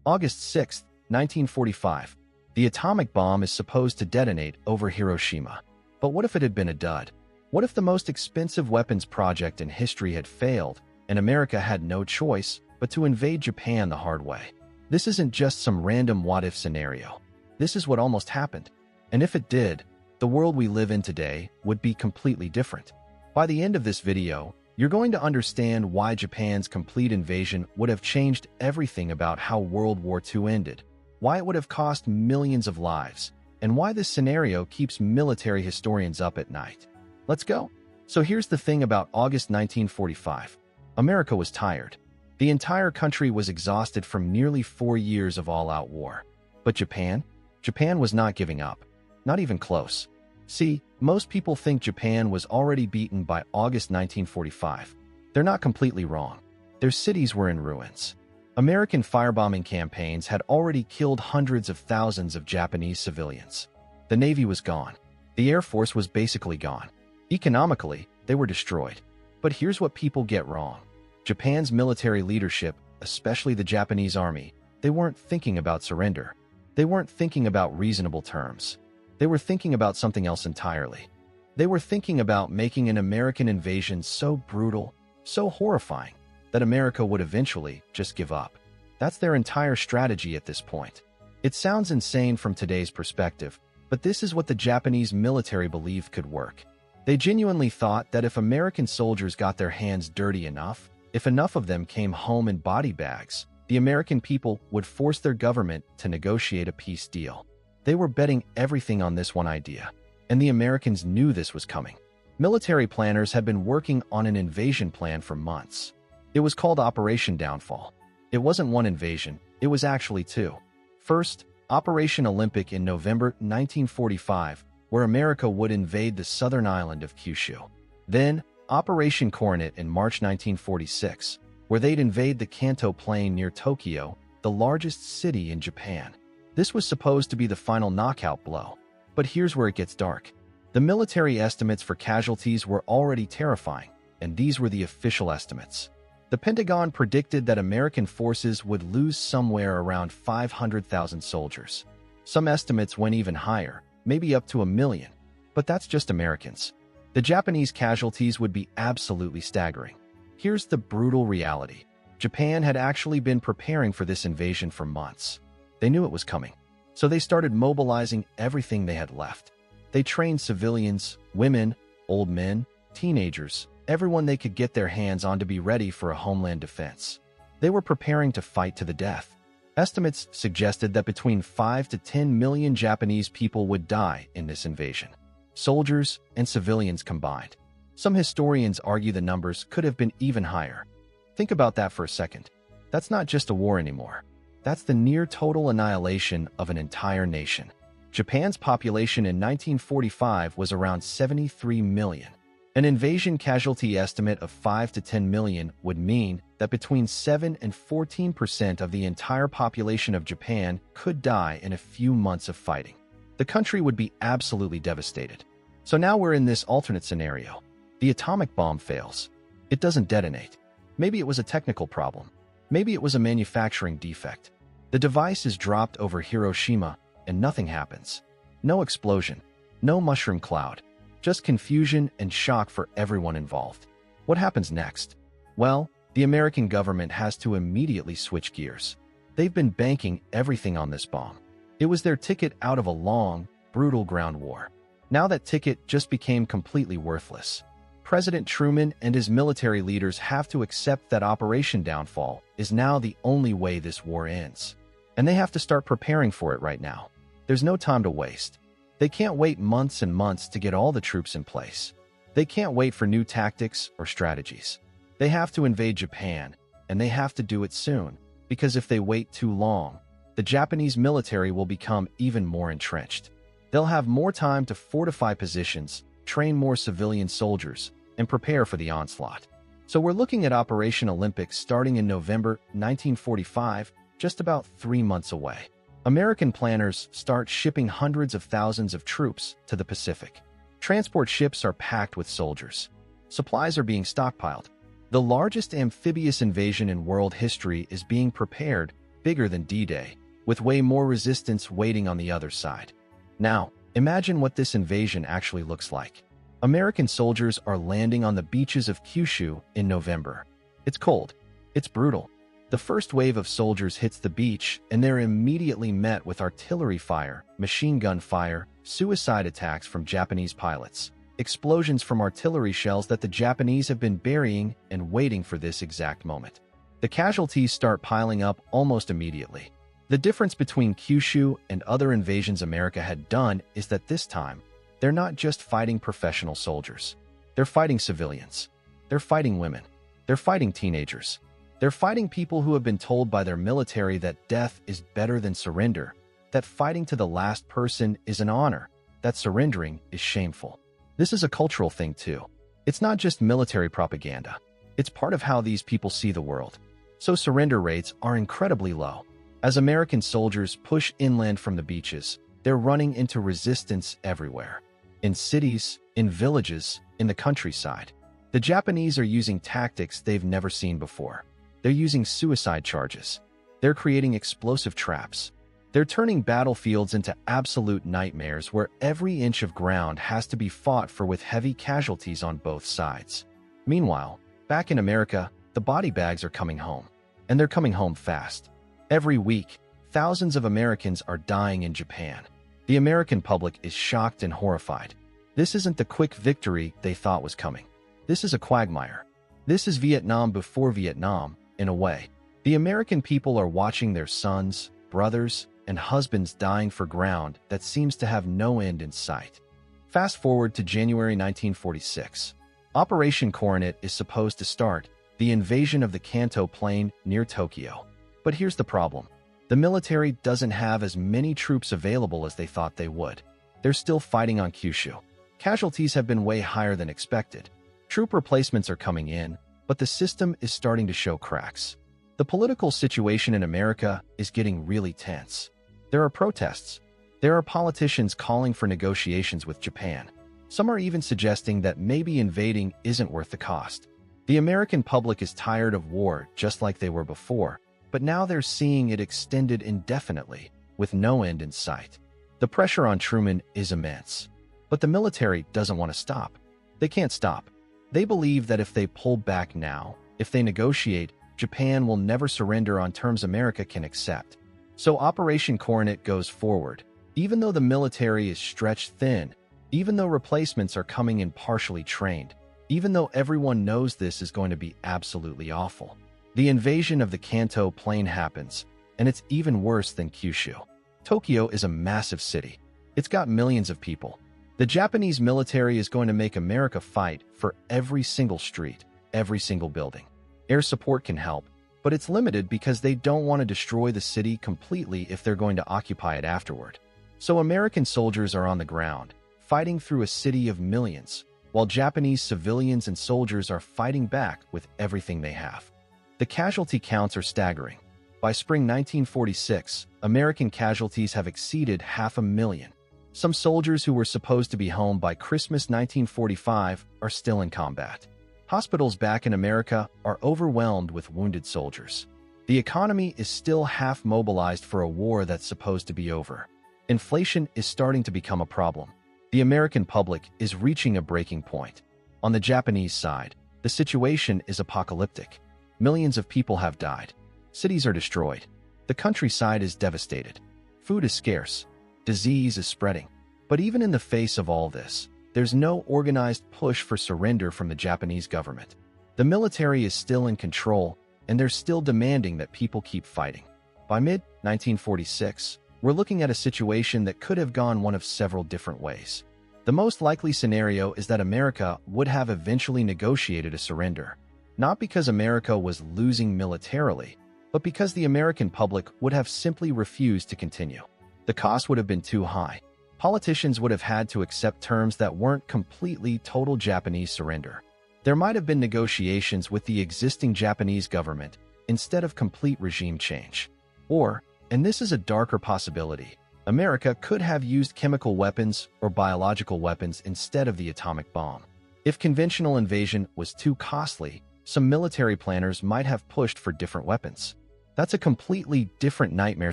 August 6, 1945. The atomic bomb is supposed to detonate over Hiroshima. But what if it had been a dud? What if the most expensive weapons project in history had failed, and America had no choice but to invade Japan the hard way? This isn't just some random what-if scenario. This is what almost happened. And if it did, the world we live in today would be completely different. By the end of this video, you're going to understand why Japan's complete invasion would have changed everything about how World War II ended, why it would have cost millions of lives, and why this scenario keeps military historians up at night. Let's go. So here's the thing about August 1945. America was tired. The entire country was exhausted from nearly 4 years of all-out war. But Japan? Japan was not giving up. Not even close. See, most people think Japan was already beaten by August 1945. They're not completely wrong. Their cities were in ruins. American firebombing campaigns had already killed hundreds of thousands of Japanese civilians. The Navy was gone. The Air Force was basically gone. Economically, they were destroyed. But here's what people get wrong. Japan's military leadership, especially the Japanese army, they weren't thinking about surrender. They weren't thinking about reasonable terms. They were thinking about something else entirely. They were thinking about making an American invasion so brutal, so horrifying, that America would eventually just give up. That's their entire strategy at this point. It sounds insane from today's perspective, but this is what the Japanese military believed could work. They genuinely thought that if American soldiers got their hands dirty enough, if enough of them came home in body bags, the American people would force their government to negotiate a peace deal. They were betting everything on this one idea, and the Americans knew this was coming. Military planners had been working on an invasion plan for months. It was called Operation Downfall. It wasn't one invasion, it was actually two. First, Operation Olympic in November 1945, where America would invade the southern island of Kyushu. Then, Operation Coronet in March 1946, where they'd invade the Kanto Plain near Tokyo, the largest city in Japan. This was supposed to be the final knockout blow. But here's where it gets dark. The military estimates for casualties were already terrifying, and these were the official estimates. The Pentagon predicted that American forces would lose somewhere around 500,000 soldiers. Some estimates went even higher, maybe up to 1 million. But that's just Americans. The Japanese casualties would be absolutely staggering. Here's the brutal reality. Japan had actually been preparing for this invasion for months. They knew it was coming, so they started mobilizing everything they had left. They trained civilians, women, old men, teenagers, everyone they could get their hands on to be ready for a homeland defense. They were preparing to fight to the death. Estimates suggested that between 5 to 10 million Japanese people would die in this invasion, soldiers and civilians combined. Some historians argue the numbers could have been even higher. Think about that for a second. That's not just a war anymore. That's the near total annihilation of an entire nation. Japan's population in 1945 was around 73 million. An invasion casualty estimate of 5 to 10 million would mean that between 7 and 14% of the entire population of Japan could die in a few months of fighting. The country would be absolutely devastated. So now we're in this alternate scenario. The atomic bomb fails. It doesn't detonate. Maybe it was a technical problem. Maybe it was a manufacturing defect. The device is dropped over Hiroshima and nothing happens. No explosion, no mushroom cloud, just confusion and shock for everyone involved. What happens next? Well, the American government has to immediately switch gears. They've been banking everything on this bomb. It was their ticket out of a long, brutal ground war. Now that ticket just became completely worthless. President Truman and his military leaders have to accept that Operation Downfall is now the only way this war ends. And they have to start preparing for it right now. There's no time to waste. They can't wait months and months to get all the troops in place. They can't wait for new tactics or strategies. They have to invade Japan, and they have to do it soon, because if they wait too long, the Japanese military will become even more entrenched. They'll have more time to fortify positions, train more civilian soldiers, and prepare for the onslaught. So we're looking at Operation Olympic starting in November 1945, just about 3 months away. American planners start shipping hundreds of thousands of troops to the Pacific. Transport ships are packed with soldiers. Supplies are being stockpiled. The largest amphibious invasion in world history is being prepared bigger than D-Day, with way more resistance waiting on the other side. Now, imagine what this invasion actually looks like. American soldiers are landing on the beaches of Kyushu in November. It's cold. It's brutal. The first wave of soldiers hits the beach, and they're immediately met with artillery fire, machine gun fire, suicide attacks from Japanese pilots, explosions from artillery shells that the Japanese have been burying and waiting for this exact moment. The casualties start piling up almost immediately. The difference between Kyushu and other invasions America had done is that this time, they're not just fighting professional soldiers. They're fighting civilians. They're fighting women. They're fighting teenagers. They're fighting people who have been told by their military that death is better than surrender, that fighting to the last person is an honor, that surrendering is shameful. This is a cultural thing too. It's not just military propaganda. It's part of how these people see the world. So surrender rates are incredibly low. As American soldiers push inland from the beaches, they're running into resistance everywhere. In cities, in villages, in the countryside. The Japanese are using tactics they've never seen before. They're using suicide charges. They're creating explosive traps. They're turning battlefields into absolute nightmares where every inch of ground has to be fought for with heavy casualties on both sides. Meanwhile, back in America, the body bags are coming home. And they're coming home fast. Every week, thousands of Americans are dying in Japan. The American public is shocked and horrified. This isn't the quick victory they thought was coming. This is a quagmire. This is Vietnam before Vietnam, in a way. The American people are watching their sons, brothers, and husbands dying for ground that seems to have no end in sight. Fast forward to January 1946. Operation Coronet is supposed to start, the invasion of the Kanto Plain near Tokyo. But here's the problem. The military doesn't have as many troops available as they thought they would. They're still fighting on Kyushu. Casualties have been way higher than expected. Troop replacements are coming in, but the system is starting to show cracks. The political situation in America is getting really tense. There are protests. There are politicians calling for negotiations with Japan. Some are even suggesting that maybe invading isn't worth the cost. The American public is tired of war just like they were before, but now they're seeing it extended indefinitely, with no end in sight. The pressure on Truman is immense. But the military doesn't want to stop. They can't stop. They believe that if they pull back now, if they negotiate, Japan will never surrender on terms America can accept. So Operation Coronet goes forward, even though the military is stretched thin, even though replacements are coming in partially trained, even though everyone knows this is going to be absolutely awful. The invasion of the Kanto Plain happens, and it's even worse than Kyushu. Tokyo is a massive city. It's got millions of people. The Japanese military is going to make America fight for every single street, every single building. Air support can help, but it's limited because they don't want to destroy the city completely if they're going to occupy it afterward. So American soldiers are on the ground, fighting through a city of millions, while Japanese civilians and soldiers are fighting back with everything they have. The casualty counts are staggering. By spring 1946, American casualties have exceeded 500,000. Some soldiers who were supposed to be home by Christmas 1945 are still in combat. Hospitals back in America are overwhelmed with wounded soldiers. The economy is still half mobilized for a war that's supposed to be over. Inflation is starting to become a problem. The American public is reaching a breaking point. On the Japanese side, the situation is apocalyptic. Millions of people have died. Cities are destroyed. The countryside is devastated. Food is scarce. Disease is spreading. But even in the face of all this, there's no organized push for surrender from the Japanese government. The military is still in control, and they're still demanding that people keep fighting. By mid-1946, we're looking at a situation that could have gone one of several different ways. The most likely scenario is that America would have eventually negotiated a surrender, not because America was losing militarily, but because the American public would have simply refused to continue. The cost would have been too high. Politicians would have had to accept terms that weren't completely total Japanese surrender. There might have been negotiations with the existing Japanese government instead of complete regime change. Or, and this is a darker possibility, America could have used chemical weapons or biological weapons instead of the atomic bomb. If conventional invasion was too costly, some military planners might have pushed for different weapons. That's a completely different nightmare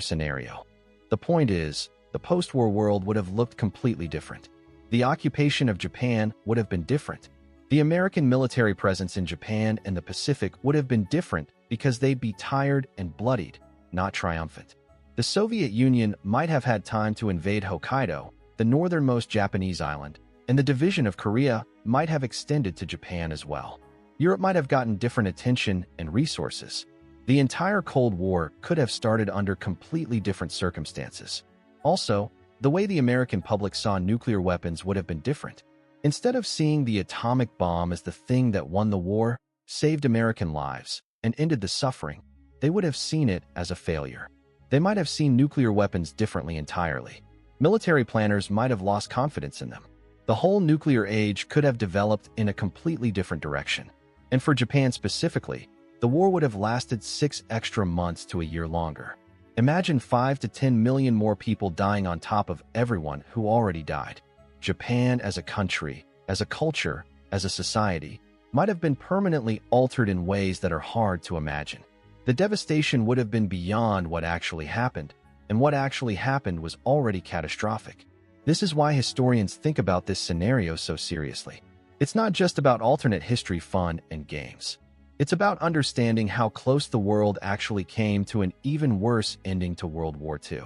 scenario. The point is, the post-war world would have looked completely different. The occupation of Japan would have been different. The American military presence in Japan and the Pacific would have been different because they'd be tired and bloodied, not triumphant. The Soviet Union might have had time to invade Hokkaido, the northernmost Japanese island, and the division of Korea might have extended to Japan as well. Europe might have gotten different attention and resources. The entire Cold War could have started under completely different circumstances. Also, the way the American public saw nuclear weapons would have been different. Instead of seeing the atomic bomb as the thing that won the war, saved American lives, and ended the suffering, they would have seen it as a failure. They might have seen nuclear weapons differently entirely. Military planners might have lost confidence in them. The whole nuclear age could have developed in a completely different direction. And for Japan specifically, the war would have lasted 6 extra months to a year longer. Imagine 5 to 10 million more people dying on top of everyone who already died. Japan as a country, as a culture, as a society, might have been permanently altered in ways that are hard to imagine. The devastation would have been beyond what actually happened, and what actually happened was already catastrophic. This is why historians think about this scenario so seriously. It's not just about alternate history fun and games. It's about understanding how close the world actually came to an even worse ending to World War II.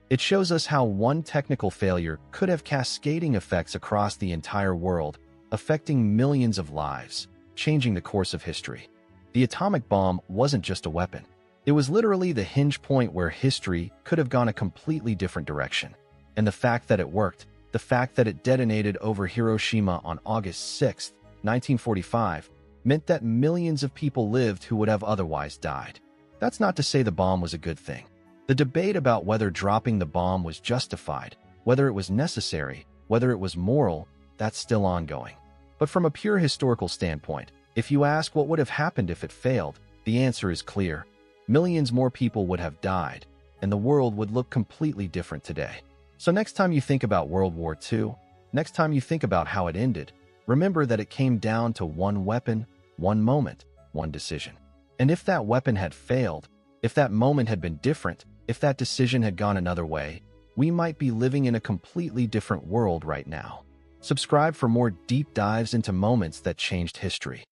It shows us how one technical failure could have cascading effects across the entire world, affecting millions of lives, changing the course of history. The atomic bomb wasn't just a weapon. It was literally the hinge point where history could have gone a completely different direction. And the fact that it worked, the fact that it detonated over Hiroshima on August 6, 1945, meant that millions of people lived who would have otherwise died. That's not to say the bomb was a good thing. The debate about whether dropping the bomb was justified, whether it was necessary, whether it was moral, that's still ongoing. But from a pure historical standpoint, if you ask what would have happened if it failed, the answer is clear. Millions more people would have died, and the world would look completely different today. So next time you think about World War II, next time you think about how it ended, remember that it came down to one weapon, one moment, one decision. And if that weapon had failed, if that moment had been different, if that decision had gone another way, we might be living in a completely different world right now. Subscribe for more deep dives into moments that changed history.